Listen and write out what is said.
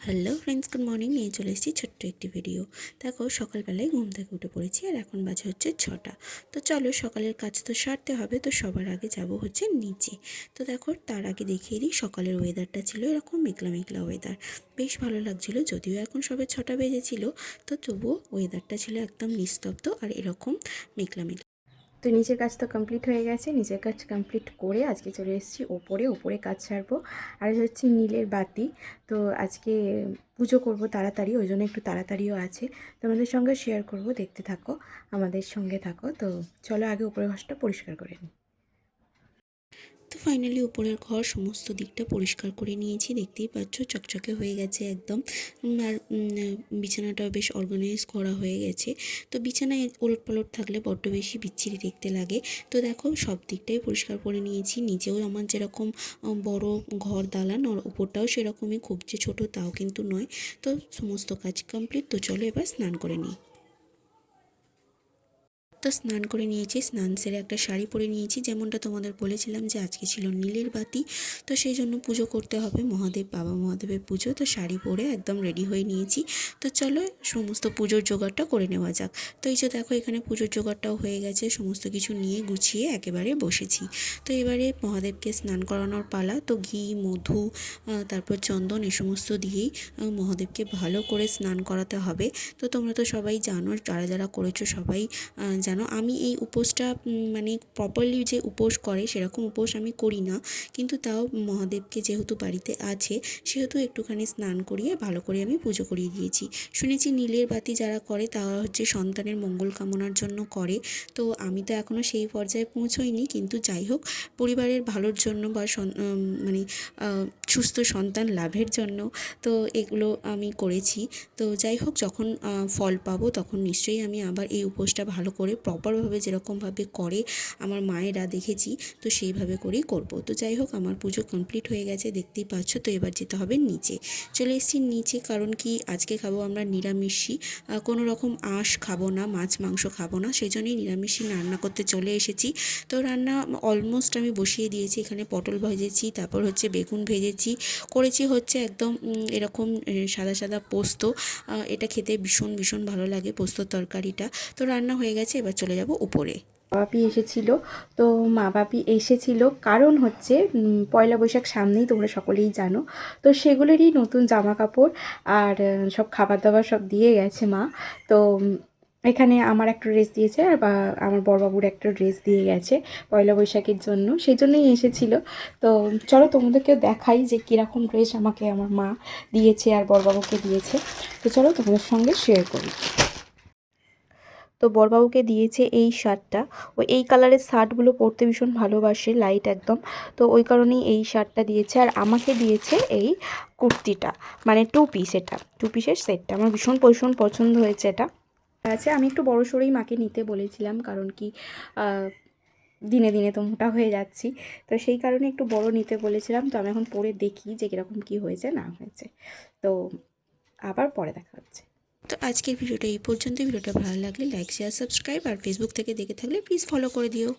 Hello friends, good morning. নিয়ে চলে এসেছি ছোট্ট একটি ভিডিও। দেখো, সকালবেলায় ঘুম থেকে উঠে পড়েছি আর এখন বাজে হচ্ছে 6টা। তো চলো, সকালের কাজ তো সারতে হবে, তো সবার আগে যাব হচ্ছে নিচে। তো দেখো, তার আগে দেখিয়ে দিই, সকালের ওয়েদারটা ছিল এরকম মেঘলা মেঘলা ওয়েদার। বেশ ভালো লাগছিলো, যদিও এখন সবে 6টা বেজেছিল, তো তবুও ওয়েদারটা ছিল একদম নিস্তব্ধ আর এরকম মেঘলা মেঘলা। তো নিচের কাজ তো কমপ্লিট হয়ে গেছে। নিচের কাজ কমপ্লিট করে আজকে চলে এসেছি ওপরে কাজ সারবো। আর হচ্ছে নীলের বাতি। তো আজকে পুজো করব তাড়াতাড়ি, ওই জন্য একটু তাড়াতাড়িও আছে। তোমাদের সঙ্গে শেয়ার করব, দেখতে থাকো, আমাদের সঙ্গে থাকো। তো চলো আগে উপরের ঘরটা পরিষ্কার করে নিই। তো ফাইনালি উপরের ঘর সমস্ত দিকটা পরিষ্কার করে নিয়েছি, দেখতেই পাচ্ছ চকচকে হয়ে গেছে একদম। আর বিছানাটাও বেশ অর্গানাইজ করা হয়ে গেছে। তো বিছানায় ওলট পালট থাকলে বড্ড বেশি বিচ্ছিরি দেখতে লাগে। তো দেখো, সব দিকটাই পরিষ্কার করে নিয়েছি। নিচেও আমার যেরকম বড় ঘর দালান, আর উপরটাও সেরকমই, খুব যে ছোটো তাও কিন্তু নয়। তো সমস্ত কাজ কমপ্লিট। তো চলো এবার স্নান করে নিই। তো স্নান করে নিয়েছি, স্নান সেরে একটা শাড়ি পরে নিয়েছি, যেমনটা তোমাদের বলেছিলাম যে আজকে ছিল নীলের বাতি। তো সেই জন্য পুজো করতে হবে, বাবা মহাদেবের পুজো। তো শাড়ি পরে একদম রেডি হয়ে নিয়েছি। তো চলো সমস্ত পুজোর জোগাড়টা করে নেওয়া যাক। তো এই যে দেখো, এখানে পুজোর জোগাড়টাও হয়ে গেছে, সমস্ত কিছু নিয়ে গুছিয়ে একেবারে বসেছি। তো এবারে মহাদেবকে স্নান করানোর পালা। তো ঘি, মধু, তারপর চন্দন, এ সমস্ত দিয়েই মহাদেবকে ভালো করে স্নান করাতে হবে। তো তোমরা তো সবাই জানো, যারা যারা করেছো সবাই জানো। আমি এই উপোসটা মানে প্রপারলি যে উপোস করে সেরকম উপোস আমি করি না, কিন্তু তাও মহাদেবকে যেহেতু বাড়িতে আছে, সেহেতু একটুখানি স্নান করিয়ে ভালো করে আমি পুজো করিয়ে দিয়েছি। শুনেছি নীলের বাতি যারা করে তারা হচ্ছে সন্তানের মঙ্গল কামনার জন্য করে। তো আমি তো এখনও সেই পর্যায়ে পৌঁছোইনি, কিন্তু যাই হোক, পরিবারের ভালোর জন্য বা মানে সুস্থ সন্তান লাভের জন্য তো এগুলো আমি করেছি। তো যাই হোক, যখন ফল পাবো তখন নিশ্চয়ই আমি আবার এই উপোসটা ভালো করে প্রপারভাবে যেরকমভাবে করে আমার মায়েরা দেখেছি, তো সেইভাবে করেই করব। তো যাই হোক, আমার পুজো কমপ্লিট হয়ে গেছে, দেখতেই পাচ্ছ। তো এবার যেতে হবে নিচে। চলে এসেছি নিচে, কারণ কি আজকে খাবো আমরা নিরামিষই। কোনো রকম আঁশ খাবো না, মাছ মাংস খাবো না, সেই জন্যই নিরামিষই রান্না করতে চলে এসেছি। তো রান্না অলমোস্ট আমি বসিয়ে দিয়েছি। এখানে পটল ভেজেছি, তারপর হচ্ছে বেগুন ভেজেছি, করেছি হচ্ছে একদম এরকম সাদা সাদা পোস্ত। এটা খেতে ভীষণ ভীষণ ভালো লাগে, পোস্তর তরকারিটা। তো রান্না হয়ে গেছে, এবার চলে যাব উপরে। বাপি এসেছিল। তো মা বাপি এসেছিল কারণ হচ্ছে পয়লা বৈশাখ সামনেই, তোমরা সকলেই জানো। তো সেগুলোরই নতুন জামা কাপড় আর সব খাবার দাবার সব দিয়ে গেছে মা। তো এখানে আমার একটা ড্রেস দিয়েছে, আর আমার বড়বাবুর একটা ড্রেস দিয়ে গেছে পয়লা বৈশাখের জন্য, সেই জন্যই এসেছিল। তো চলো তোমাদেরকেও দেখাই যে কীরকম ড্রেস আমাকে আমার মা দিয়েছে আর বড়বাবুকে দিয়েছে। তো চলো তোমাদের সঙ্গে শেয়ার করি। তো বড়বাবুকে দিয়েছে এই শার্টটা। ও এই কালারের শার্টগুলো পরতে ভীষণ ভালোবাসে, লাইট একদম। তো ওই কারণেই এই শার্টটা দিয়েছে। আর আমাকে দিয়েছে এই কুর্তিটা, মানে 2 পিস, এটা 2 পিসের সেটটা। আমার ভীষণ ভীষণ পছন্দ হয়েছে এটা। আছে, আমি একটু বড় সড়োই মাকে নিতে বলেছিলাম, কারণ কি দিনে দিনে তো মোটা হয়ে যাচ্ছি। তো সেই কারণে একটু বড় নিতে বলেছিলাম। তো আমি এখন পরে দেখি যে কীরকম কী হয়েছে না হয়েছে। তো আবার পরে দেখা হচ্ছে। তো আজকের ভিডিওটা এই পর্যন্ত। ভিডিওটা ভালো লাগলে লাইক, শেয়ার, সাবস্ক্রাইব, আর ফেসবুক থেকে দেখে থাকলে প্লিজ ফলো করে দিও।